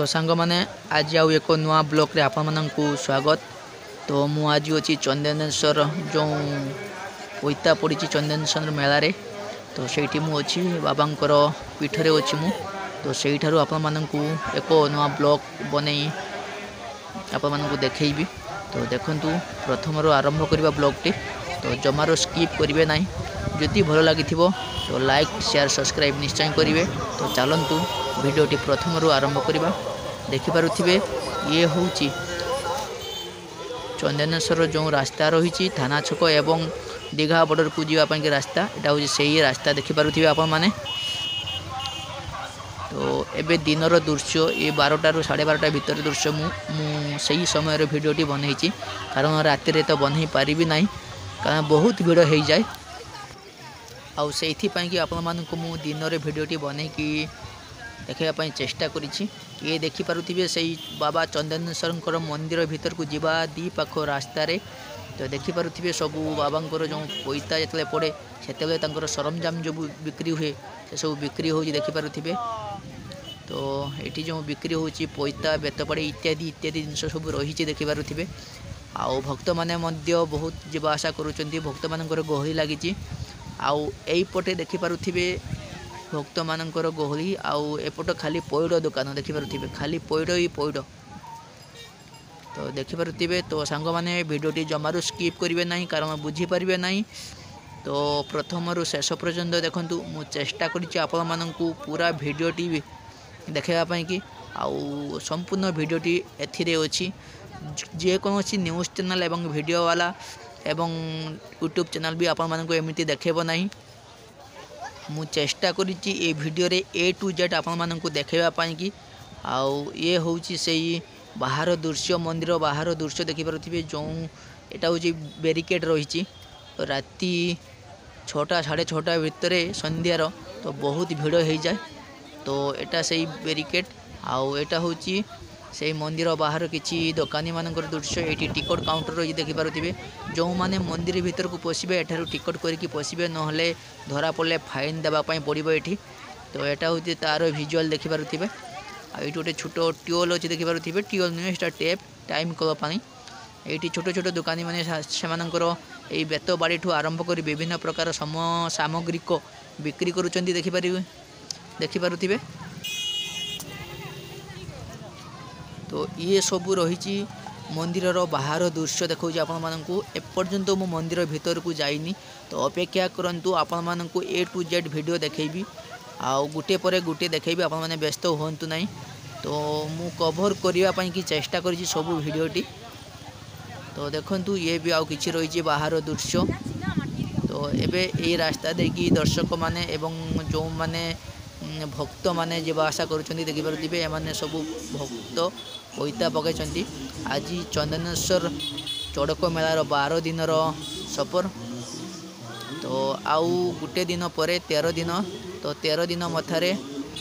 तो सांग मैंने आज आउ एक नुआ ब्लॉक रे आपण मानकु स्वागत। तो मु आज अच्छी चंदनेश्वर जो पैता पड़ी चंदनेश्वर मेला रे। तो सेठी मु अच्छी बाबांकर पीठरे अच्छी मु। तो सेठारु आपण मानकु एक नुआ ब्लॉक बनई आपण मानकु देखैबी। तो देखंतु प्रथम आरंभ करबा ब्लॉग टी। तो जमारो स्किप करिवे नाही। जदि भल लागिथिबो तो लाइक शेयर सब्सक्राइब निश्चय करिवे। तो चलंतु वीडियोटी प्रथम आरंभ करबा। देखि पारुथिबे ये होउची चंदनेश्वर जो रास्ता रही थाना छक एवं दीघा बॉर्डर को जावाई रास्ता यहाँ हूँ से ही रास्ता देखि पारुथिबे आपण माने। तो एबे दिनर दृश्य ये 12टा ରୁ 12:30 भितर दृश्य सही समय भिडियोटी बनई कारण राति रे तो बनई पारिबी नाही कारण बहुत भीड़ हो जाए। आउ से कि आपण मानकु मु दिन रे भिडियोटी बनई कि देखापी चेष्टा करिछि। ये देखि पारुथिबे सही बाबा चंदनेश्वर मंदिर भीतर को जीवा दी पाख रास्ता रे। तो देखि पारुथिबे सबू बाबांकर जो पैता जतले पड़े से सरंजाम जो बिक्री हुए से सब बिक्री हो देखि पारुथिबे। तो ये जो बिक्री होची पैता बेतपड़े इत्यादि इत्यादि जिनस सब रही देखि पारुथिबे। आउ भक्त माने मध्य बहुत जीवा आशा करूचंती भक्त मानकर गहली लागिची। आउ एई पटे देखि पारुथिबे भक्त मानकर गहली आउ एपट खाली पैड़ दुकान देखि पारुथिबे खाली पैड़ ही पैड़। तो देखि पारुथिबे। तो सांग माने वीडियोटी जमारू स्किप करिवे नाही कारण बुझी पारिबे नाही। तो प्रथम रु शेष पर्यंत देखंतु मु चेष्टा करिछि आपण माननकु पूरा वीडियोटी देखाइबा पई कि आउ संपूर्ण वीडियोटी एथिरे अछि। जे कोनोसी न्यूज़ चैनल एवं वीडियो वाला एवं यूट्यूब चैनल भी आपण माननकु एमिति देखेबो नाही। मु चेष्टा करिछि ए वीडियो रे A to Z आपण माननकु देखाइबा पई कि आउ ये होउछि सेही बाहर दृश्य मंदिर बाहर दृश्य देखि पारुथिबे जो एटा होउछि बैरिकेड रहिछि राति 6टा 6:30 भितर संध्यार तो बहुत भीड़ हो जाए। तो एटा सेही बैरिकेड आउ एटा होउछि से मंदिर बाहर किछि दुकानी मानकर दृश्य। एटी टिकट काउंटर रही देखि पारुथिबे जो माने मंदिर भीतर को पसिबे एठारु टिकट करके पसिबे नहले धरा पड़ले फाइन देबा पई पड़िबो एठी। तो एटा होउछि तार विजुअल देखि पारुथिबे। आ एटी गोटे छोट ट्यूबवेल अछि देखि पारुथिबे ट्यूबवेल नुहे एटा टेप टाइम कल पानी। एटी छोट छोट दुकानी माने सेमानकर एई बेत बाड़ी ठु आरंभ करी विभिन्न प्रकार सामग्री को बिक्री करूचंती देखि पारुथिबे। तो ये सबू रही मंदिर बाहर दृश्य देखा आपण मानकु एपर्यंत मो मंदिर भीतर को जाइनी। तो अपेक्षा करंतु आपण मानकु A to Z वीडियो देखैबी आउ गुटे परे गुटे देखैबी आपण माने व्यस्त होंतु नाही। तो मु कवर करिया पई कि चेष्टा करिछि सबू वीडियोटी। तो देखंतु ये भी आउ किछि रही बाहर दृश्य। तो एबे ए रास्ता देखि दर्शक माने एवं जो माने भक्त माने जीवा आशा करुछंती देखि पारुथिबे एमाने सब भक्त पैता पकाइछंती। आज चंदनेश्वर चड़क मेलार 12 दिन सफर। तो आउ गुटे दिन पर 13 दिन। तो 13 दिन मथारे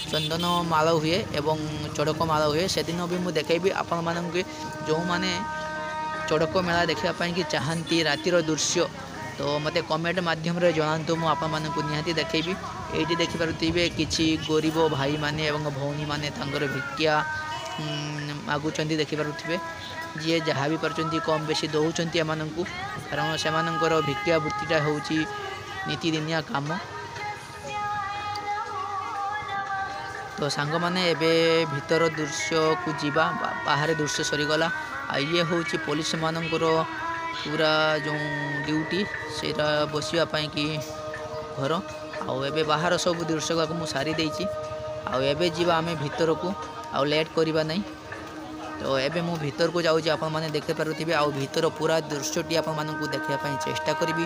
चंदन माल हुए एवं चड़क माल हुए से दिन भी मुझे देखेबी आपण मानके जो माने चड़क मेला देखा कि चाहती रातिर दृश्य। तो मते कमेंट माध्यम रे जणांतु मु आपण मानकु निहाती देखेबी। एठी देखि पारुथिबे किछि गरीब भाई माने एवं भौणी माने तांकर भिक्षा मागुचंती देखि पारुथिबे। जे जहा भी परचंती कम बेसी दउचंती एमानंकु कारण सेमानंकर भिक्षा वृत्तिटा होउची नीतिदिनिया काम। तो सांग माने एबे भीतर दृश्य को जीवा बाहर दृश्य सरीगला। आ ये होउची पुलिस मानंकर पूरा जो ड्यूटी सेटा बसिया पई कि घर आउ एबे बाहर सब दृश्य को मु सारी देइची। आउ एबे जीवा आमे भीतर को आउ लेट करिबा नाही। तो एबे मु भीतर को जाउची आपण माने देखि पारुथिबे आउ भीतर पूरा दृश्यटी आपण मानकु देखिया पई चेष्टा करिबी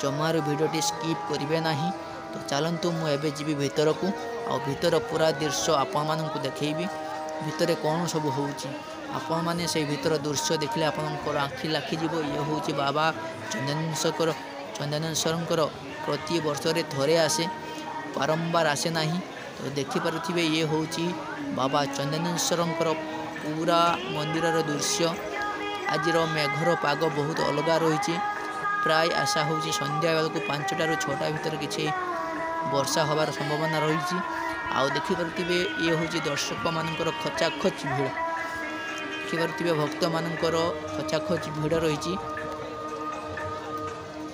जमार वीडियोटी स्किप करिवे नाही। तो चलंतु मु एबे जीवी भीतर को आउ भीतर पूरा दृश्य आपण मानकु देखैबी भीतर कोन सब होउची आपण माने से भीतर दृश्य देखले आपनकर आखि लाखि जीवो। ये होउची बाबा चंदनेश्वरंकर प्रति वर्ष रे थरे आसे बारंबार आसे नाही। तो देखि पारुथिबे ये होउची बाबा चंदनेश्वरंकर पूरा मंदिरर दृश्य। आजिर मेघर पाग बहुत अलग रही प्राय आशा होउची संध्या बेल को 5टा ରୁ 6टा भितर किछि वर्षा होबार संभावना रही। आउ देखिपे ये हूँ दर्शक मानकर खचाखच भिड़ देखिपे भक्त मानकर खचाखच भिड़ रही।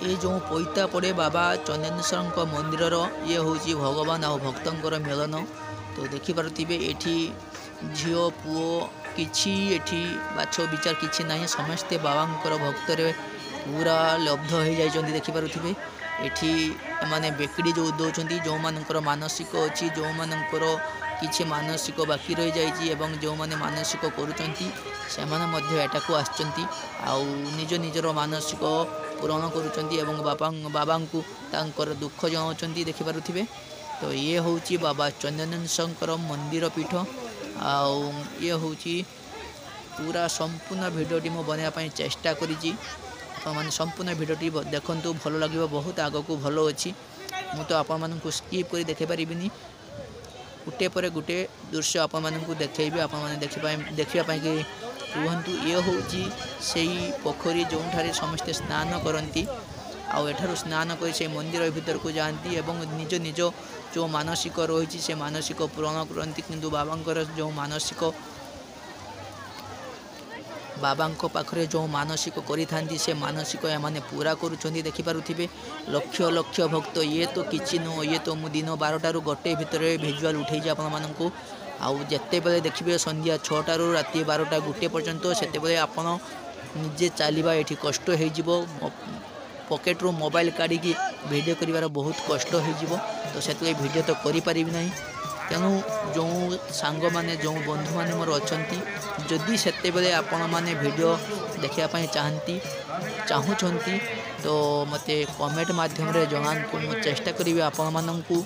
ये जो पैता पड़े बाबा चंदनेश्वर मंदिर ये हूँ भगवान आ भक्तर मिलन। तो देखिपे ये झील पुओ कि बाछ विचार कि ना समस्ते बाबा भक्तरे पूरा लब्ध हो जाइए। देखिपे एठी माने बेकड़ी जो दौरान जो मानकर मानसिक अच्छी जो मानकर किसी मानसिक बाकी रही जाइए जो माने मानसिक करूँ आसचंती आउ निज निजर मानसिक पूरण करुँच बाबा को तांकर दुख जनाऊँच देखिपे। तो ये हूँ बाबा चंदनेश्वर मंदिर पीठ आउ ये हूँ पूरा संपूर्ण भिडियोटी मु बनाइवाई चेष्टा करी मैंने संपूर्ण भिडियोटी देखूँ भल लगे बहुत आग को भल अच्छी मुझे आपण को स्किप कर देखे पारि गोटे पर गोटे दृश्य आपण को देखी आपने देखापी कि रुहतु। ये हूँ से पोखरी जो समस्ते स्नान करती आउ स्नान कर से मंदिर भीतर को जाती निज निज जो मानसिक रही से मानसिक पूरण करती किंतु बाबा जो मानसिक बाबा पाखरे जो मानसिक करी से मानसिक एमाने पूरा करुँच देखिपे। लक्ष लक्ष भक्त ये तो किसी नुह ये तो मु दिन 12 गोटे भितर भिजुआल उठे आपको आउ जिते बेले देखिए संध्या 6 रू राति 12टा 1 पर्यंत से आपड़ निजे चलवा ये कष्ट हो पकेट्रु मोबाइल काढ़ी वीडियो कर बहुत कष्ट हो तो से वीडियो तो करें ना तेणु जो सांग माने जो बंधु माने मोर अच्छी जदि से आपण मैंने वीडियो देखापी चाहूँगी तो मते कमेंट माध्यम जनातु मु चेष्टा करी आपण मानू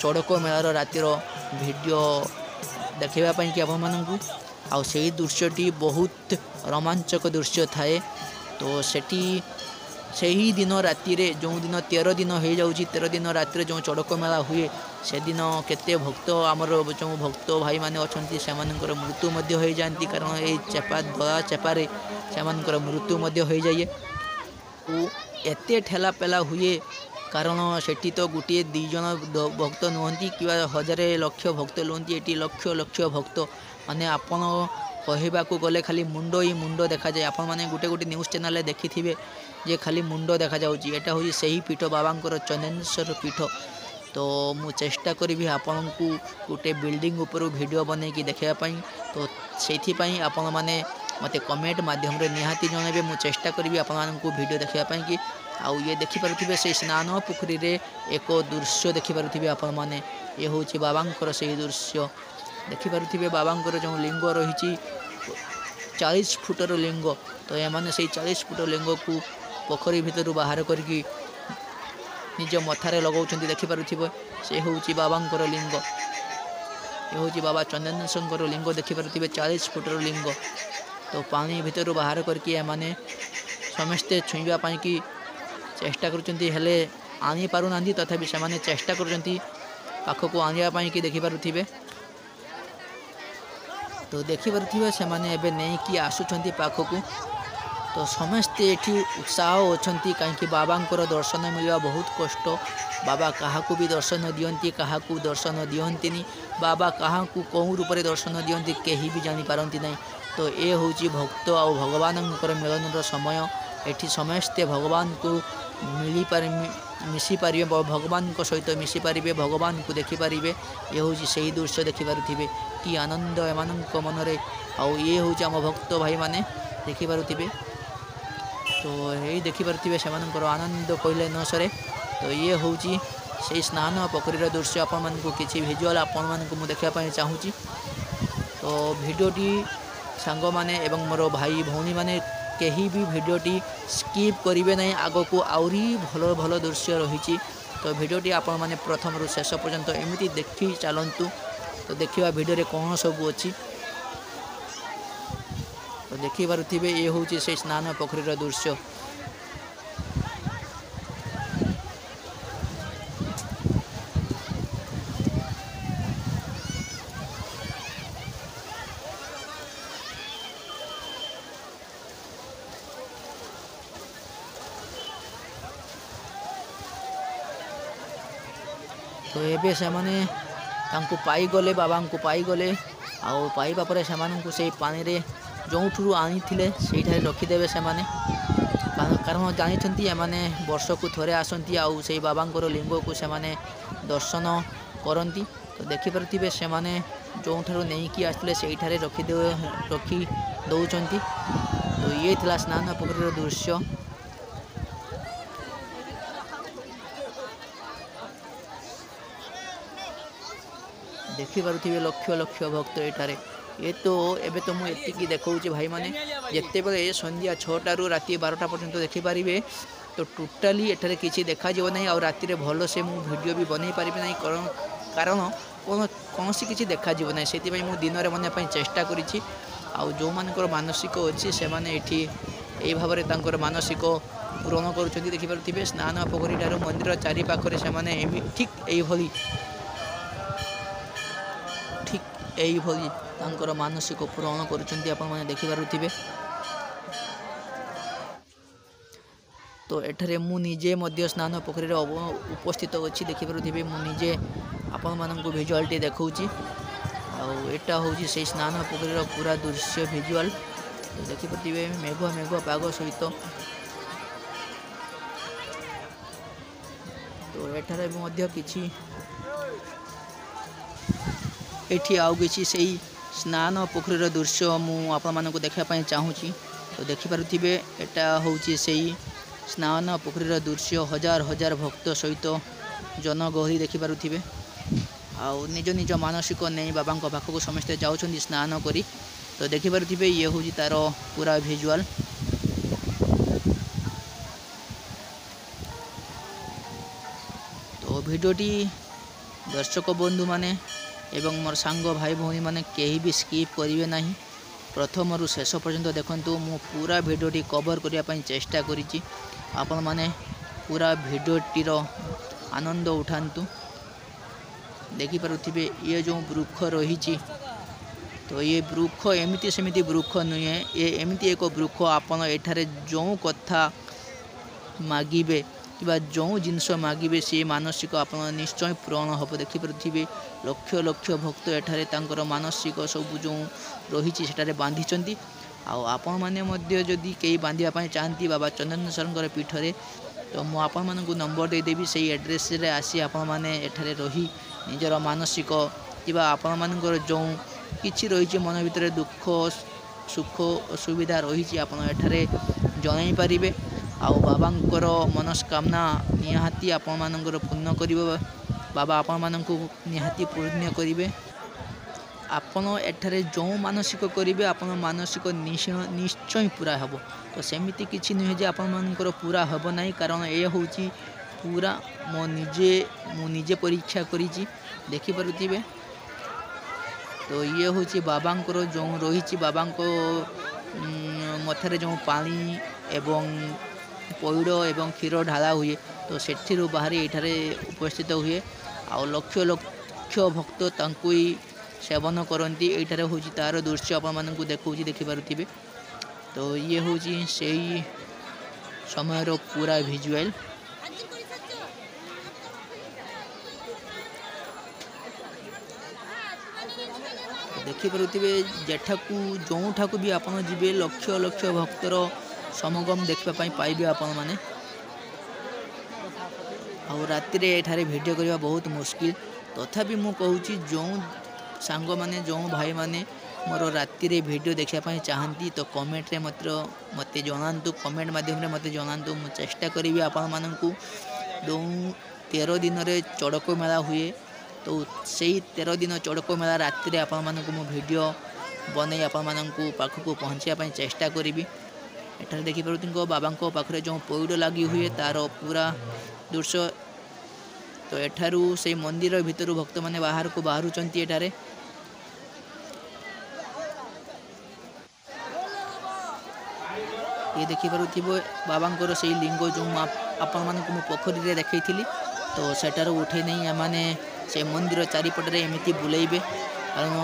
चड़क मेलार रातिर वीडियो देखापी कि आपण मानू आउ से दृश्यटी बहुत रोमांचक दृश्य थाए। तो सेठी से ही दिन राति जो दिन 13 दिन हो जाऊँगी 13 दिन राति जो चड़क मेला हुए से दिन केते भक्त आमर जो भक्त भाई माने अच्छी से मृत्यु हो जाती कारण ये चेपा दला चेपारे से मृत्यु हो जाए एते ठेला पेला हुए कारण सेठी तो गोटे 2 जन भक्त नुहति कि 1000 लक्ष भक्त लुहति ये लक्ष लक्ष भक्त माने आपण कहवाक गले खाली मुंड ही मुंड देखा जाए आपण मैंने गोटे गोटे न्यूज चैनल देखी थे जे खाली मुंड देखा जाटा हूँ से ही पीठ बाबा चंदनेश्वर पीठ। तो मु चेष्टा करी आपण को गोटे बिल्डिंग ऊपर वीडियो बन की देखापी तो से आपण मैंने मते कमेंट माध्यम निहाती जनइबे मु चेष्टा करी आपण को वीडियो देखापी कि आउ ये देखिपे से स्नान पोखरी रे एक दृश्य देखिपे आपण मैंने ये हूँ बाबा से दृश्य देखिपे बाबा जो लिंग रही 40 फुटर लिंग तो एमाने से 40 फुट लिंग को पोखरी भितर बाहर करके निज मथारे लगाउछन्ति देखिपे से हूँ बाबा लिंग ये हूँ बाबा चंदनेश्वर लिंग देखिपे 40 फुटर लिंग तो पानी भितर बाहर करके एमाने समस्ते छुईवाई कि चेष्टा करुँच आनी पारुना तथापि से चेष्टा करुँच पाखक आने कि देखिपे तो देखिपे से नहीं कि आसुँच पाखक तो समस्ते ये उत्साह अच्छा कहीं बाबा दर्शन मिलवा बहुत कष्ट बाबा क्या भी दर्शन दियंती क्या दर्शन दियंती बाबा क्या कौ रूप में दर्शन दियंती कहीं भी जापारती ना। तो ये हूँ भक्त आ भगवान मिलन समय ये समस्ते भगवान को मिसी पारे भगवान सहित मिसी पारे भगवान को देखिपारे ये हूँ से ही दृश्य देखिपे कि आनंद एम मन आउ ये हूँ आम भक्त भाई माने देखिपे तो यही देखिपे से आनंद कहले न सरे। तो ये हूँ से स्नान पोखरीर दृश्य आपण को किसी भिजुआल आपण को देखापी चाहूँगी। तो भिडियोटी सांग माने एवं मोर भाई भौणी माने कहीं भी भिडियोटी स्किप करेंगे ना आग को आहरी भल भल दृश्य रही। तो भिडियोटी आपण मैंने प्रथम रू शेष पर्यंत एमती देखी चलतु तो देखा भिडियो कौन सब अच्छी तो देखिपे ये हूँ से स्नान पोखरीर दृश्य। तो ये से माने ତାଙ୍କୁ ପାଇଗଲେ, ବାବାଙ୍କୁ ପାଇଗଲେ। ଆଉ ପାଇବା ପରେ ସେମାନଙ୍କୁ ସେଇ ପାଣିରେ ଯେଉଁଠୁ ଆଣିଥିଲେ ସେଇଠାରେ ରଖିଦେବେ ସେମାନେ। କାରଣ ଜାଣିଛନ୍ତି ଏମାନେ ବର୍ଷକୁ ଥରେ ଆସନ୍ତି ଆଉ ସେଇ ବାବାଙ୍କର ଲିଙ୍ଗକୁ ସେମାନେ ଦର୍ଶନ କରନ୍ତି। ତ ଦେଖିପାରୁଥିବେ ସେମାନେ ଯେଉଁଠାରୁ ନେଇକି ଆସିଥିଲେ ସେଇଠାରେ ରଖି ଦେଉଛନ୍ତି। ତ ଇଏ ଥିଲା ସ୍ନାନ ପୋଖରୀର ଦୃଶ୍ୟ। ଦେଖିପାରୁଥିବେ ଲକ୍ଷ ଲକ୍ଷ ଭକ୍ତ ଏଠାରେ। ଏବେ ତ ମୁଁ ଏତିକି ଦେଖାଉଛି ଭାଇମାନେ। ଯେତେବେଳେ ସନ୍ଧ୍ୟା 6ଟାରୁ ରାତି 12ଟା ପର୍ଯ୍ୟନ୍ତ ଦେଖିପାରିବେ ତ ଟୋଟାଲି ଏଠାରେ କିଛି ଦେଖାଯିବ ନାହିଁ। ଆଉ ରାତିରେ ଭଲସେ ମୁଁ ଭିଡ଼ିଓ ବି ବନେଇ ପାରିବି ନାହିଁ, କାରଣ କୌଣସି କିଛି ଦେଖାଯିବ ନାହିଁ। ସେଥିପାଇଁ ମୁଁ ଦିନରେ ବନେଇବା ପାଇଁ ଚେଷ୍ଟା କରିଛି। ଆଉ ଯେଉଁମାନଙ୍କର ମାନସିକ ଅଛି ସେମାନେ ଏଠି ଏହି ଭାବରେ ତାଙ୍କର ମାନସିକ ପୂରଣ କରୁଛନ୍ତି। ଦେଖିପାରୁଥିବେ ସ୍ନାନ ପୋଖରୀଠାରୁ ମନ୍ଦିର ଚାରିପାଖରେ ସେମାନେ ଠିକ୍ ଏଇଭଳି ତାଙ୍କର ମାନସିକ ପୂରଣ କରୁଛନ୍ତି, ଆପଣମାନେ ଦେଖିପାରୁଥିବେ। ତ ଏଠାରେ ମୁଁ ନିଜେ ମଧ୍ୟ ସ୍ନାନ ପୋଖରୀରେ ଉପସ୍ଥିତ ଅଛି। ଦେଖିପାରୁଥିବେ ମୁଁ ନିଜେ ଆପଣମାନଙ୍କୁ ଭିଜୁଆଲଟି ଦେଖାଉଛି। ଆଉ ଏଇଟା ହେଉଛି ସେଇ ସ୍ନାନ ପୋଖରୀର ପୁରା ଦୃଶ୍ୟ ଭିଜୁଆଲ। ଦେଖିପାରୁଥିବେ ମେଘୁଆ ପାଗ ସହିତ। ତ ଏଠାରେ ମଧ୍ୟ ଏଠି ଆଉ କିଛି ସେଇ ସ୍ନାନ ପୋଖରୀର ଦୃଶ୍ୟ ମୁଁ ଆପଣମାନଙ୍କୁ ଦେଖିବା ପାଇଁ ଚାହୁଁଛି। ତ ଦେଖିପାରୁଥିବେ ଏଟା ହେଉଛି ସେଇ ସ୍ନାନ ପୋଖରୀର ଦୃଶ୍ୟ। ହଜାର ହଜାର ଭକ୍ତ ସହିତ ଜନଗହଳି ଦେଖିପାରୁଥିବେ। ଆଉ ନିଜ ନିଜ ମାନସିକ ନେଇ ବାବାଙ୍କ ପାଖକୁ ସମସ୍ତେ ଯାଉଛନ୍ତି ସ୍ନାନ କରି। ତ ଦେଖିପାରୁଥିବେ ଇଏ ହେଉଛି ତାର ପୁରା ଭିଜୁଆଲ। ତ ଭିଡ଼ିଓଟି ଦର୍ଶକ ବନ୍ଧୁମାନେ ଏବଂ ମୋର ସାଙ୍ଗ ଭାଇ ଭଉଣୀମାନେ କେହି ବି ସ୍କିପ୍ କରିବେ ନାହିଁ। ପ୍ରଥମରୁ ଶେଷ ପର୍ଯ୍ୟନ୍ତ ଦେଖନ୍ତୁ। ମୁଁ ପୁରା ଭିଡ଼ିଓଟି କଭର୍ କରିବା ପାଇଁ ଚେଷ୍ଟା କରିଛି। ଆପଣମାନେ ପୁରା ଭିଡ଼ିଓଟିର ଆନନ୍ଦ ଉଠାନ୍ତୁ। ଦେଖିପାରୁଥିବେ ଇଏ ଯେଉଁ ବୃକ୍ଷ ରହିଛି, ତ ଇଏ ବୃକ୍ଷ ଏମିତି ସେମିତି ବୃକ୍ଷ ନୁହେଁ। ଏମିତି ଏକ ବୃକ୍ଷ ଆପଣ ଏଠାରେ ଯେଉଁ କଥା ମାଗିବେ କିମ୍ବା ଯେଉଁ ଜିନିଷ ମାଗିବେ ସେ ମାନସିକ ଆପଣ ନିଶ୍ଚୟ ପୂରଣ ହେବ। ଦେଖିପାରୁଥିବେ ଲକ୍ଷ ଲକ୍ଷ ଭକ୍ତ ଏଠାରେ ତାଙ୍କର ମାନସିକ ସବୁ ଯେଉଁ ରହିଛି ସେଠାରେ ବାନ୍ଧିଛନ୍ତି। ଆଉ ଆପଣମାନେ ମଧ୍ୟ ଯଦି କେହି ବାନ୍ଧିବା ପାଇଁ ଚାହାନ୍ତି ବାବା ଚନ୍ଦନେଶ୍ୱରଙ୍କର ପୀଠରେ, ତ ମୁଁ ଆପଣମାନଙ୍କୁ ନମ୍ବର ଦେଇଦେବି। ସେଇ ଆଡ୍ରେସରେ ଆସି ଆପଣମାନେ ଏଠାରେ ରହି ନିଜର ମାନସିକ କିମ୍ବା ଆପଣମାନଙ୍କର ଯେଉଁ କିଛି ରହିଛି ମନ ଭିତରେ ଦୁଃଖ ସୁଖ ଅସୁବିଧା ରହିଛି ଆପଣ ଏଠାରେ ଜଣାଇ ପାରିବେ। ଆଉ ବାବାଙ୍କର ମନସ୍କାମନା ନିହାତି ଆପଣମାନଙ୍କର ପୂର୍ଣ୍ଣ କରିବ। ବାବା ଆପଣମାନଙ୍କୁ ନିହାତି ପୂର୍ଣ୍ଣ କରିବେ। ଆପଣ ଏଠାରେ ଯେଉଁ ମାନସିକ କରିବେ ଆପଣ ମାନସିକ ନିଶ୍ଚୟ ପୁରା ହେବ। ତ ସେମିତି କିଛି ନୁହେଁ ଯେ ଆପଣମାନଙ୍କର ପୁରା ହେବ ନାହିଁ, କାରଣ ଏ ହେଉଛି ପୁରା ମୁଁ ନିଜେ ପରୀକ୍ଷା କରିଛି। ଦେଖିପାରୁଥିବେ ତ ଇଏ ହେଉଛି ବାବାଙ୍କର ଯେଉଁ ରହିଛି, ବାବାଙ୍କ ମଥାରେ ଯେଉଁ ପାଣି ଏବଂ ପଇଡ଼ ଏବଂ କ୍ଷୀର ଢାଳା ହୁଏ, ତ ସେଥିରୁ ବାହାରି ଏଠାରେ ଉପସ୍ଥିତ ହୁଏ। ଆଉ ଲକ୍ଷ ଲକ୍ଷ ଭକ୍ତ ତାଙ୍କୁ ହିଁ ସେବନ କରନ୍ତି। ଏଇଠାରେ ହେଉଛି ତାର ଦୃଶ୍ୟ ଆପଣମାନଙ୍କୁ ଦେଖାଉଛି। ଦେଖିପାରୁଥିବେ ତ ଇଏ ହେଉଛି ସେଇ ସମୟର ପୁରା ଭିଜୁଆଲ। ଦେଖିପାରୁଥିବେ ଯେଉଁଠାକୁ ବି ଆପଣ ଯିବେ ଲକ୍ଷ ଲକ୍ଷ ଭକ୍ତର ସମାଗମ ଦେଖିବା ପାଇଁ ପାଇବେ ଆପଣମାନେ। ଆଉ ରାତିରେ ଏଠାରେ ଭିଡ଼ିଓ କରିବା ବହୁତ ମୁସ୍କିଲ। ତଥାପି ମୁଁ କହୁଛି ଯେଉଁ ସାଙ୍ଗମାନେ ଯେଉଁ ଭାଇମାନେ ମୋର ରାତିରେ ଭିଡ଼ିଓ ଦେଖିବା ପାଇଁ ଚାହାନ୍ତି ତ କମେଣ୍ଟରେ ମୋତେ ଜଣାନ୍ତୁ। କମେଣ୍ଟ ମାଧ୍ୟମରେ ମୋତେ ଜଣାନ୍ତୁ। ମୁଁ ଚେଷ୍ଟା କରିବି ଆପଣମାନଙ୍କୁ। 13 ଦିନରେ ଚଡ଼କ ମେଳା ହୁଏ, ତ ସେଇ 13 ଦିନ ଚଡ଼କ ମେଳା ରାତିରେ ଆପଣମାନଙ୍କୁ ମୁଁ ଭିଡ଼ିଓ ବନେଇ ଆପଣମାନଙ୍କୁ ପାଖକୁ ପହଞ୍ଚିବା ପାଇଁ ଚେଷ୍ଟା କରିବି। ଏଠାରେ ଦେଖିପାରୁଥିବେ ବାବାଙ୍କ ପାଖରେ ଯେଉଁ ପଇଡ଼ ଲାଗି ହୁଏ ତାର ପୁରା ଦୃଶ୍ୟ। ତ ଏଠାରୁ ସେଇ ମନ୍ଦିର ଭିତରୁ ଭକ୍ତମାନେ ବାହାରକୁ ବାହାରୁଛନ୍ତି। ଏଠାରେ ଇଏ ଦେଖିପାରୁଥିବେ ବାବାଙ୍କର ସେଇ ଲିଙ୍ଗ ଯେଉଁ ଆପଣମାନଙ୍କୁ ମୁଁ ପୋଖରୀରେ ଦେଖାଇଥିଲି, ତ ସେଠାରୁ ଉଠାଇ ନେଇ ଏମାନେ ସେ ମନ୍ଦିର ଚାରିପଟରେ ଏମିତି ବୁଲେଇବେ। କାରଣ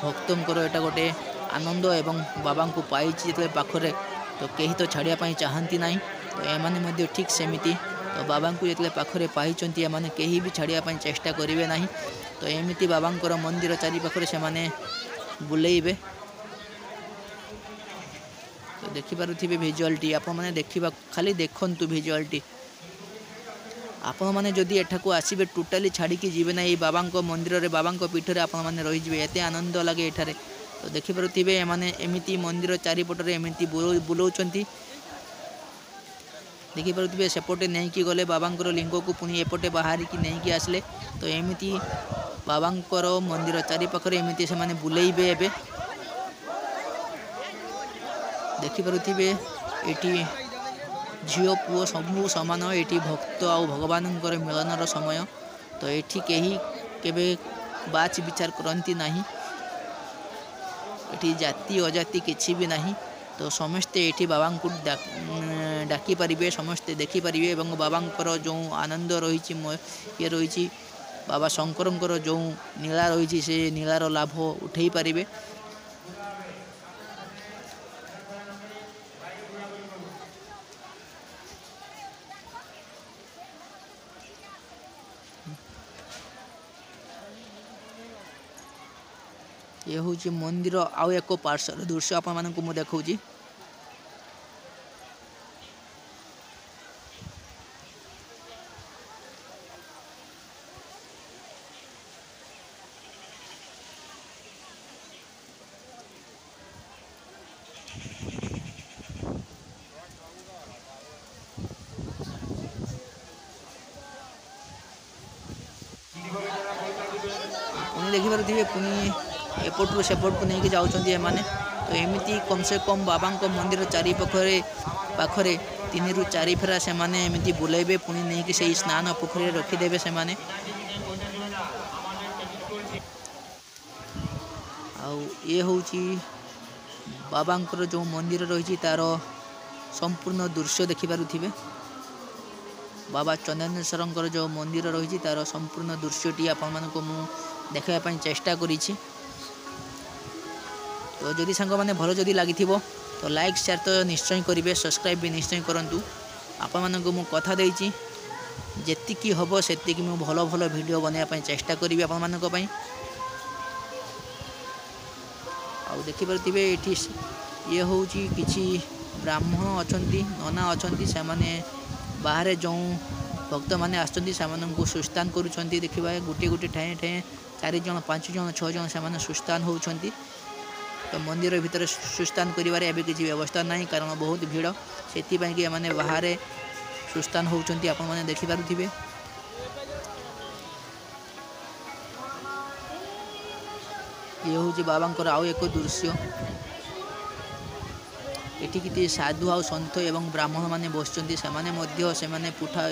ଭକ୍ତଙ୍କର ଏଇଟା ଗୋଟେ ଆନନ୍ଦ ଏବଂ ବାବାଙ୍କୁ ପାଇଛି ଯେତେବେଳେ ପାଖରେ ତ କେହି ତ ଛାଡ଼ିବା ପାଇଁ ଚାହାନ୍ତି ନାହିଁ। ତ ଏମାନେ ମଧ୍ୟ ଠିକ୍ ସେମିତି ତ ବାବାଙ୍କୁ ଯେତେବେଳେ ପାଖରେ ପାଇଛନ୍ତି ଏମାନେ କେହି ବି ଛାଡ଼ିବା ପାଇଁ ଚେଷ୍ଟା କରିବେ ନାହିଁ। तो एमती बाबांकर मंदिर चारिपाखरे से माने बुलेइबे। तो देखिपारे भिजुआलटी आपण मैंने देखा खाली देखु भिजुआलटी आपण मैंने जदि एठाकू आसबे टोटाली छाड़ी जीवे ना ये बाबा मंदिर में बाबा पीठर आपण मैंने रहीजे एत आनंद लगे एठारे। तो देखिपारे एमाने एमिति मंदिर चारिपटर एमिति बुलाऊँ देखिपारे सेपटे नहीं कि गले बाबांकर लिंग को पुणी एपटे बाहर की नहीं कि आसले। तो एमिति बाबांकर मंदिर चारिपाखरे एमिति से माने बुलेइबे एबे देखिपारे ये झील पुओ सबू सामान ये भक्त आउ भगवान मिलनर समय। तो ये कहीं केबे बाच विचार करती ना ये जाति अजाति किसी भी ना। तो समस्ते ये बाबा को डाकी पारे समस्ते देखिपारे और बाबांकर जो आनंद रही ये रही बाबा शंकर जो नीला रही से नीलार लाभ उठे पारे। ये हूँ मंदिर आउ एक पार्श्वर दृश्य आपण मानक मु देखौची। पुणी देखिपारे पुणी एपटू सेपट को लेकिन जाऊँगी एमाने। तो एमती कम से कम बाबा मंदिर चारिपाखरे पाखरे 3 ରୁ 4 फेरा से माने एमती बुलेबे पुणी नहीं कि सही स्नान पोखरी रखिदेवे से माने। आउ ये हूँ बाबांकर जो मंदिर रही तार संपूर्ण दृश्य देखिपारे। बाबा चंदनेश्वर जो मंदिर रही तार संपूर्ण दृश्यटी आपण मानक मु देखापी चेष्टा करी। तो जदि सांग मैंने भल जदि लगी तो लाइक शेयर तो निश्चय करेंगे, सब्सक्राइब भी निश्चय करूँ। आपण मानक मु कथा देछि जेतिकी हम सेतिकी मु भल भल वीडियो बनाया चेष्टा करी आपण मानक पई। आउ देखिपारे ये हूँ किसी ब्राह्मण अच्छी नना अच्छी से बाहर जो भक्त मैंने आसको सुस्थान करुँच। देखा गोटे गोटे ठाए ठाए 4 जन 5 जन 6 जन से सुस्थान होती। तो मंदिर भितर सुस्थान करिवारे एबे किसी व्यवस्था नहीं कारण बहुत भीड़ से कि माने बाहर सुस्थान होती आपण माने देखि पारुथिबे। ये हूँ बाबांकर आउ एक दृश्य। एठी किती साधु आउ सन्थ एवं ब्राह्मण माने बसचंती से माने पुठा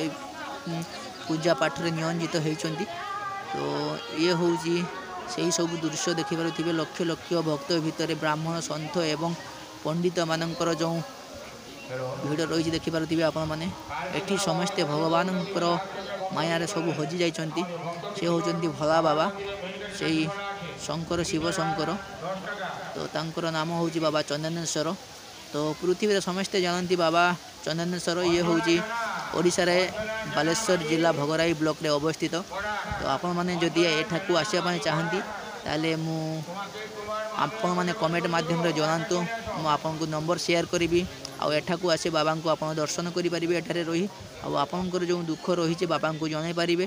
पूजा पाठ रे नियोजित होइचंती। तो ये हूँ से सब दृश्य देखिपारे लक्ष लक्ष भक्त भितर ब्राह्मण सन्थ एवं पंडित मानकर जो भीड़ रही देखिपारे आपण मैंने एठी समस्ते भगवान मायार सब हजि जाइछंती। से होचंती भोला बाबा से शंकर शिव शंकर। तो तांकर नाम हूँ बाबा चंदनेश्वर। तो पृथ्वी समस्ते जानती बाबा चंदनेश्वर ये हूँ ओडिशा रे बालेश्वर जिला भगराई ब्लॉक रे अवस्थित। तो आपण माने जदि एठाकू आसिया चाहती ताले मु आपण माने कमेंट माध्यम रे जनातु मु आपन को नंबर शेयर करी। आउ एठाकू आसे बाबा को आपण दर्शन करि परिबे एठारे रही आउ आपनकर जो दुख रही बाबा को जनाई पारिबे।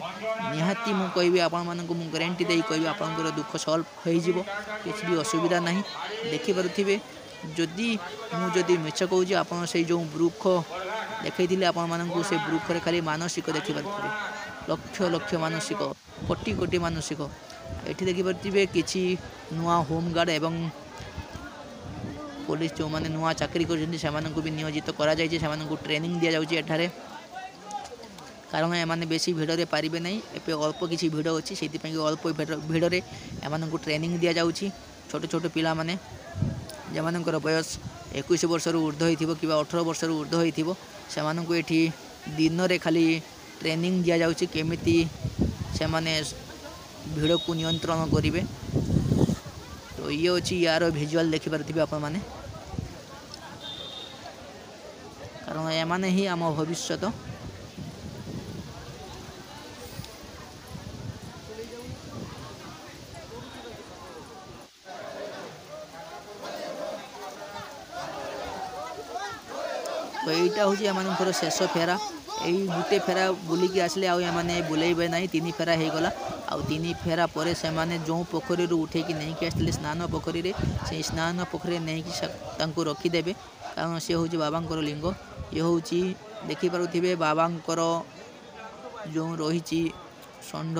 निहाती मु कहबी आपण मानक मु गारंटी देई कहबी आपनकर दुख सॉल्व होई जिवो किछि भी असुविधा नहीं। देखि पारुथिबे जदि मु जदि मिछ कहूँ आपन से जो वृक्ष देखई आपण मानक से वृक्ष रे खाली मानसिक देखि पारुथिबे लक्ष लक्ष मानसिक कोटि कोटि मानसिक। एठी देखि पारुथिबे किछि नुआ होमगार्ड एवं पुलिस जो माने नुआ चाकरी करछन्ती सेमानकु भी नियोजित करा जायछि। सेमानकु ट्रेनिंग दिया जाउछि एठारे कारण एमाने बेसी भिड़ रे पारिबे नहीं। एपे अल्प किछि भिड़ अछि सेति पई अल्प भिड़ रे एमानकु ट्रेनिंग दिया जाउछि। छोट छोट पिला माने जेमानकर बयस 21 वर्ष रु ऊर्ध्व होइथिबो किबा 18 वर्ष रु ऊर्ध्व होइथिबो सेमानकु एठी दिन रे खाली ट्रेनिंग दिया जाउछि केमिति सेमाने भिड़ को नियंत्रण करिवे। तो ये अच्छी यार भिजुआल देखि पारथिबे आपण माने कारण एमाने ही आम भविष्यत। हूँ एम शेष फेरा यही गोटे फेरा बुलिकी आसले आने बुलेबे ना 3 फेरा हो गला आ 3 फेरा पर से जो पोखरी उठेकी नहीं आसते स्नान पोखरी से स्नान पोखरी नहीं रखीदेवे कारण सी हूँ बाबांकर लिंग ये हूँ देखिपे बाबांकर जो रही षंढ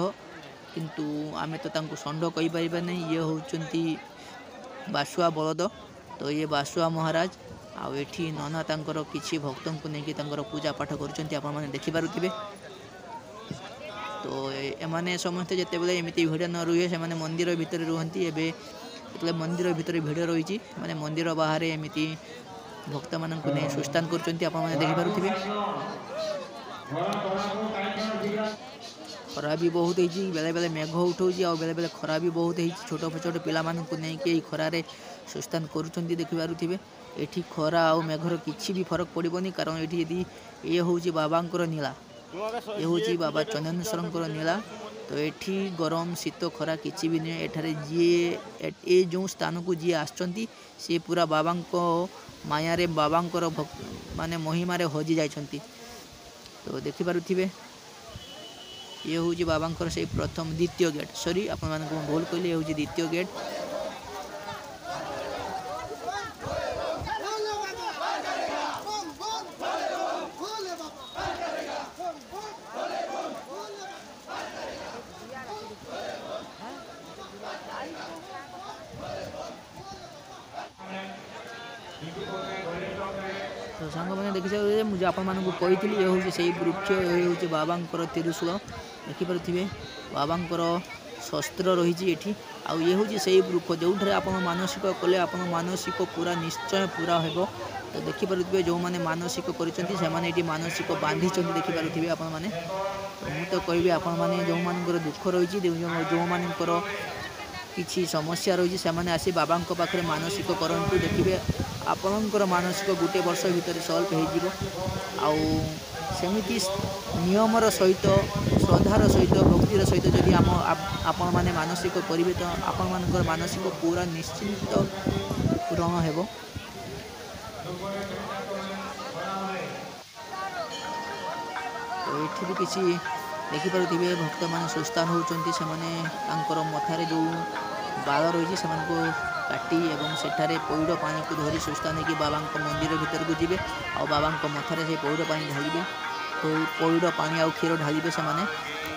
किंतु आमे तो षंढ कही पारिबा नहीं ये होचंती बासुआ बलद तो ये बासुआ महाराज आठी नना तांकर किछि भक्तों को लेकिन पूजा पाठ करुँच आपने देखिपे तो एमाने समस्ते जिते बड़े एमती भिड़ न रुहे से मंदिर भितर रुहति एवं मंदिर भितर भिड़ रही माने मंदिर बाहर एमती भक्त मान नहीं सुस्तान कर देखिपे खरा भी बहुत होती बेले बेले मेघ उठाऊँ आ बेले बेले खरा भी बहुत होती छोट छोट पिला नहीं खरारे सुस्तान करुँच देखिपे ये खरा आ मेघर किसी भी फरक पड़ोनी कारण ये यदि ये हूँ बाबांकर नीला ये हूँ बाबा चंदनेश्वर नीला तो ये गरम शीत खरा किसी भी नहीं एठारे जी जो स्थान को जी आसचंती सी पूरा बाबा मायारे बाबांकर माने महिमारे हजि जाइछंती तो देखिपे ये हूँ बाबांकर से प्रथम द्वितीय गेट सॉरी आप भूल कहली ये हूँ द्वितीय गेट तो सांग मैंने देखी मुझे आपको ये हूँ से वृक्ष ये हूँ बाबांकर त्रिशूल देखिपे बाबांकर शस्त्र रही आउ ये हूँ से वृक्ष जो आप मानसिक कले आप मानसिक पूरा निश्चय पूरा हो तो देखिपे जो मैंने मानसिक कर मानसिक बांधी देखिपे आप मुझे तो कहि आपने जो मान दुख रही जो मानकर किसी समस्या रही से आसी बाबा पाखे मानसिक करूँ देखिए आपणकर मानसिक गोटे वर्ष भितर सल्व होमती नियमर सहित श्रद्धार सहित भक्तिर सहित जदि आपण मैंने मानसिक करेंगे तो आपण मान मानसिक पूरा निश्चिंत पूरण हो तो ये भी किसी देखिपे भक्त मान सुस्तान होती से मथारे जो बाल रही से काटी एवं सेठारे पौड़ पानी को धरी सुस्तान होगी बाबा मंदिर भीतर को जी आ बाबा मथारे से पौड़ पानी ढालिबे तो पौड़ पानी आ क्षीर ढालिबे से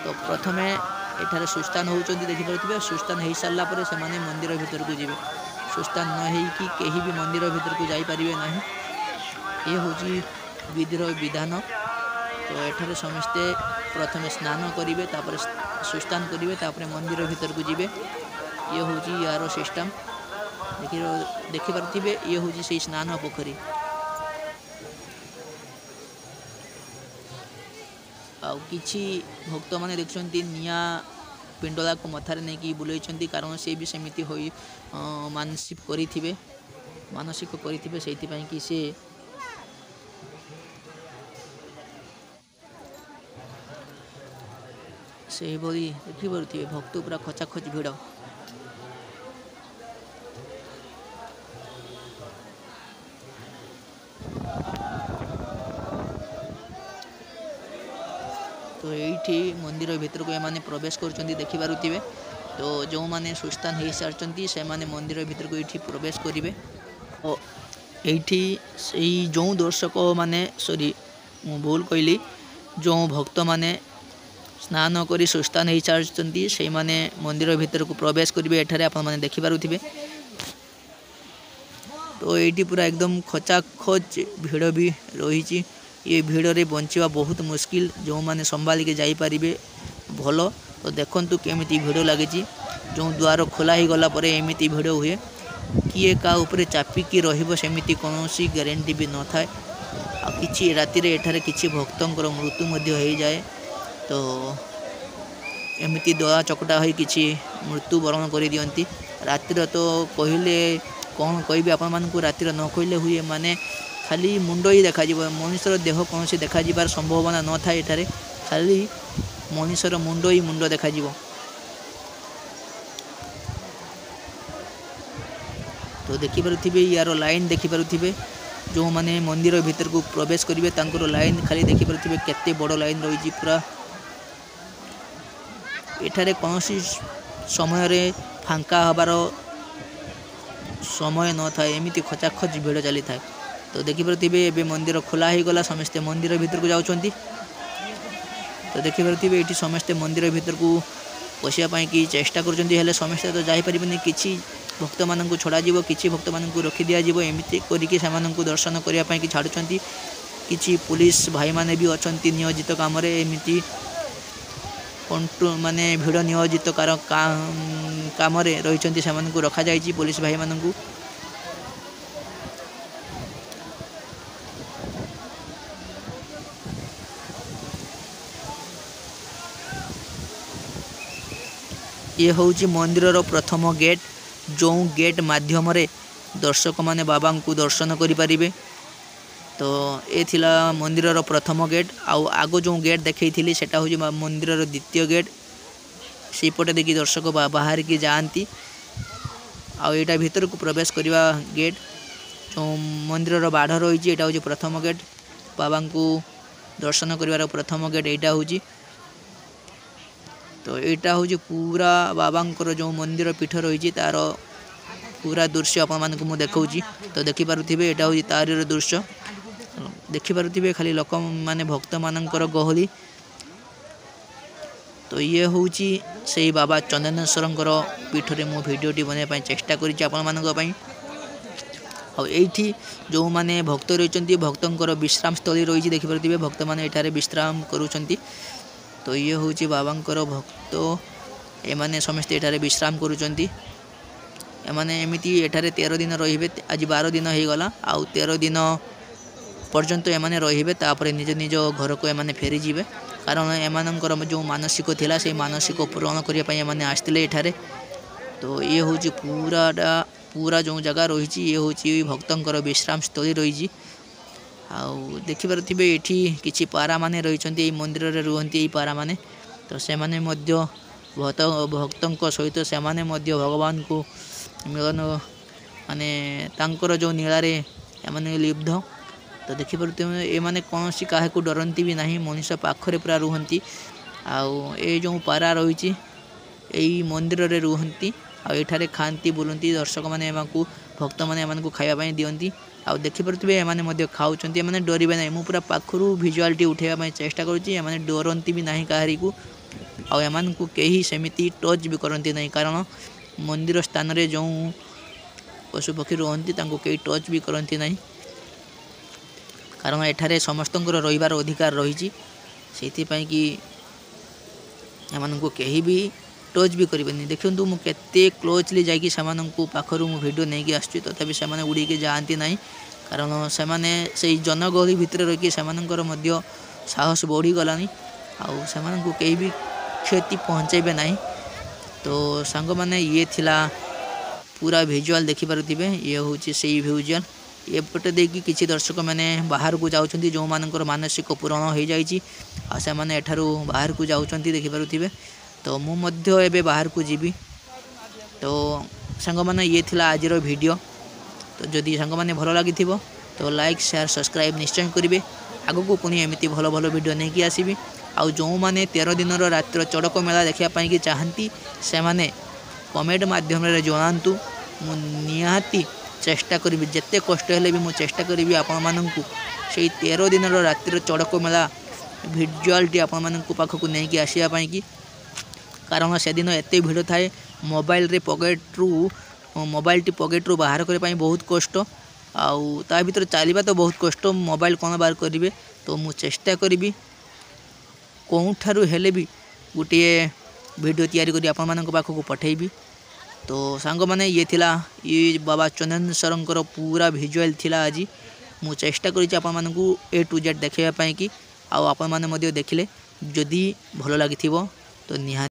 तो प्रथमे एठारे सुस्तान होती देखिपे सुस्तान हो सारापर से मंदिर भीतर को जी सुस्तान न हो कहीं भी मंदिर भीतर को जापारे ना ये हूँ विधिर विधान तो एठारे समस्ते प्रथमे स्नान करेंगे तापर सुस्तान करेंगे तापर मंदिर भीतर को जी ये हूँ यार सिस्टम देखिपे ये हूँ से स्नान पोखरी आछि भक्त मैंने देखुं निया पिंडला को मथारे नहीं कि बुलाई कारण से भी सेमती हो मानसिक करेंगे मानसिक करेंगे से कि से से भली देखिपे भक्त पूरा खचाखच भिड़ तो ये मंदिर भीतर को एमाने प्रवेश कर देखिपे तो जो मैंने सुस्तान हो सारी से मंदिर भीतर को ये प्रवेश करेंगे और ये जो दर्शक माने सॉरी मु भूल कहली जो भक्त माने स्नान करी सुस्तान हो सारी से मंदिर भीतर को प्रवेश करेंगे एठारे आप देखिपे तो ये पूरा एकदम खचाखच भिड़ भी रही ये भिड़ रे बंचवा बहुत मुश्किल जो मैंने संभाल के जापारे भल तो देखु केमी भिड़ लगी जो द्वार खोला ही गला पर एमती भिड़ हुए किए का ऊपर चापिकी रमिति कौन ग्यारंटी भी न था कि राति एठारे किसी भक्तर मृत्यु हो जाए तो एमती दला चकटा हो कि मृत्यु वरण कर दियंती रातिर तो कहले कौन कहि आपण मानकु रातिर न कहले हुए माने खाली मुंड ही देखा मनुष्यर देह कौन से देखा जाबार संभावना न था एठारे खाली मनुष्यर मुंड ही मुंड देखा तो देखिपे यार लाइन देखिपे जो माने मंदिर भीतर को प्रवेश करेंगे तांकर लाइन खाली देखि पारुथिबे केते बड़ लाइन रही पूरा एठारे कौन समय रे फांका हबार समय न था एमती खचाखच भिड़ चली था। तो देखिपे ए मंदिर खोला हो गला समस्ते मंदिर भीतर को जाउछंती। तो देखिपे ये समस्ते मंदिर भीतर को पशिया कि चेष्टा कर समस्ते तो जापरेनि कि भक्त मान छड़ा जीव कि भक्त मान रखी दि जाव एमती करके दर्शन करने छाड़ुंट कि पुलिस भाई माने भी अच्छा नियोजित काम एमती माने भिड़ नियोजित काम रही से रखा जाइए पुलिस भाई मानू। ये हूँ मंदिर प्रथम गेट जो गेट माध्यम दर्शक माने बाबा को दर्शन करें। तो ये थिला मंदिर प्रथम गेट आग जो गेट देखी सेटा हूँ मंदिर द्वितीय गेट से पटे देखिए दर्शक बाहर की जाती आईटा भीतर को प्रवेश करवा गेट जो मंदिर बाढ़ रही है हूँ प्रथम गेट बाबा को दर्शन कर प्रथम गेट यहाँ हूँ। तो यहाँ हूँ पूरा बाबांकर जो मंदिर पीठ रही तार पूरा दृश्य आपको देखा। तो देखिपे यहाँ हूँ तार दृश्य देखिपे खाली लोक माने भक्त मानकर गहली। तो ये हूँ से बाबा चंदनेश्वर पीठ रे मो भिडियोटी बनवाई चेष्टा करी। आईठी जो माने भक्त रही भक्तर विश्राम स्थली रही देखिपे भक्त मैंने एठारे विश्राम करुँच। तो ये हूँ बाबांकर भक्त एमाने समस्ते एठारे विश्राम करुँच। एमाने एमिति एठारे 13 दिन रहिबे आज 12 दिन हो गला आउ 13 दिन पर्यंत एमाने रहिबे तापर निज निज घर को एमाने फेरी जिवे कारण एमानंकर जो मानसिक थिला से मानसिक पूरण करिया पई एमाने आस्तिले एठारे। तो ये हूँ पूरा जो जगह रही ये हूँ भक्तंकर विश्राम स्थली रही। आउ देखिपे ये किसी पारा माने रही मंदिर रे रुहंती पारा माने। तो से माने मध्य भक्तों सहित से माने मध्य भगवान को मिलन माने तांकर जो नीलारे एमाने लिब्ध। तो देखिपे ये माने कौन सी काहे को डरती भी नहीं मनुष्य पाखरे पूरा रुहंती आउ ए जो पारा रही यही मंदिर रे रुहंती आठारे खाती बुलती दर्शक मैंने भक्त मैंने खावाई दिखती आउ देखिपे एमाने खाऊँ एमाने डरवे ना मु पूरा पाखु भिजुआलटी उठेबाई चेष्टा करुँची एमाने डरती भी नहीं काहारी को आउ एमान को कहीं सेमिति टच भी करती नहीं कारण मंदिर स्थान रे जो पशु पक्षी रुहंती तांको कहीं टच भी करती नहीं कारण एठारे समस्त रहिबार अधिकार रही से कि एमानंको कहीं भी टच भी करेंगे। देखो मुझे क्लोजली जाकि पाखर मु वीडियो नहीं कि आसुच्छी तथापि से उड़ी के जाती ना कारण से जनगहली भितर रही साहस बढ़ीगलानी आउ से कहीं भी क्षति पहुँचेबे ना। तो सांग मैंने ये थिला पूरा भिजुआल देखिपे ये हूँ से भिजुआल एपटे देखिए किसी दर्शक मैंने बाहर को जाऊँच जो मानकर मानसिक पूरण हो जाए बाहर को जाऊँच देखिपे। तो मुझे बाहर को जीवी। तो सांग मैंने ये थिला आज वीडियो। तो जदि सांग मैंने भल लगी तो लाइक शेयर सब्सक्राइब निश्चय करेंगे आग को पुणी एमती भल भल वीडियो नहीं कि आसबि आउ जो मैंने 13 दिन रात्र चड़क मेला देखापी चाहती से मैंने कमेंट मध्यम जनातु मु निहाती चेष्टा करी जिते कष्ट हेले भी मुझे चेष्टा करी आपण मानू से 13 दिन रातिर चड़क मेला भिजुआलटी आपण मानू पाखक नहीं कि आसापी कि कारण से दिन एत भिड़ थाए मोबाइल रे पकेट रू बाहर करने बहुत कष्ट आउ ता भीतर चलवा तो बहुत कष्ट मोबाइल कौन बाहर करेंगे। तो मु चेष्टा करी कौठारू हेले भी गोटे वीडियो तैयारी करी आपण मानक पाखक पठेबी। तो सांग माने ये थिला ये बाबा चंदनेश्वर पूरा भिजुआल थिला आज मु चेष्टा करी आपण मानक A to Z देखाइबा कि आउ आपण माने मध्य देखिले जदि भल लगी तो निहाती